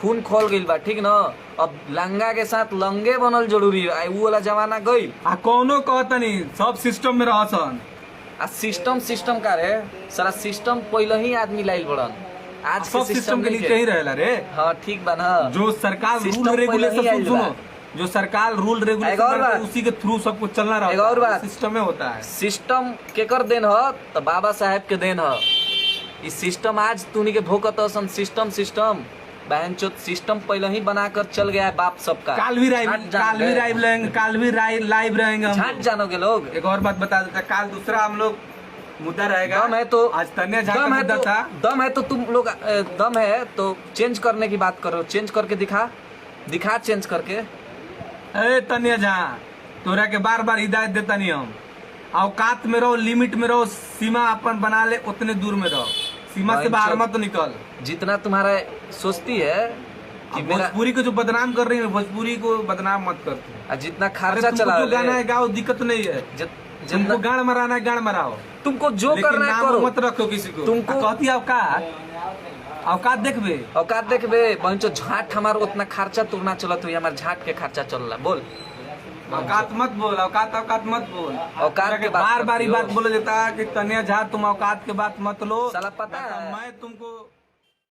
खून खोल गइल बा, ठीक न। अब लंगा के साथ लंगे बनल जरूरी है, वो वाला जमाना गइल। आ कौनो कहतनी सब सिस्टम में रहसन। आ सिस्टम का रे सारा सिस्टम पहले ही आदमी लाइल बड़न, आज सब सिस्टम के नीचे ही रहेला रे। हाँ ठीक बा ना। जो सरकार सिस्टम रूल रेगुलेशन पहले ही सुनो, आइल जो सरकार रूल एक और रेगुलेशन बात। उसी के थ्रू सब कुछ चलना एक और रहता है, बात। सिस्टम में होता है। सिस्टम केकर देन ह तो बाबा साहेब के देन ह। ई सिस्टम आज तूनी के भोकत सन सिस्टम बहन चोत सिस्टम पहले ही बनाकर चल गया है बाप सबका। काल भी लाइव रहेंगे हम। छाट जानोगे लोग। एक और बात बता देता, काल दूसरा हम लोग मुद्दा रहेगा। दम है तो आज तन्या झा का मुद्दा था। दम है तो तुम लोग दम है तो चेंज करने की बात करो, चेंज करके दिखा चेंज करके। ए तन्या झा, तोरा के बार बार हिदायत देता नहीं हम। औकात में रहो, लिमिट में रहो, सीमा अपन बना ले, उतने दूर में रहो, सीमा से बाहर मत निकल। जितना तुम्हारा सोचती है कि भोजपुरी को जो बदनाम कर रही है, भोजपुरी को बदनाम मत कर। जितना खर्चा चला जो गाना है गाओ, दिक्कत नहीं है। तुमको गाड़ मराना है गाड़ मराओ, तुमको जो करना है करो, मत रखो किसी को। तुमको कहती औकात देखबे बहनचो झाट हमार उतना खर्चा तुरना चलत हुई, हमार झाट के खर्चा चल रहा। बोल औकात मत बोल, औकात मत बोल। औकात के बार बार बात बोला जाता है कि तन्या झा तुम औकात के बात मत लो। साला पता है मैं तुमको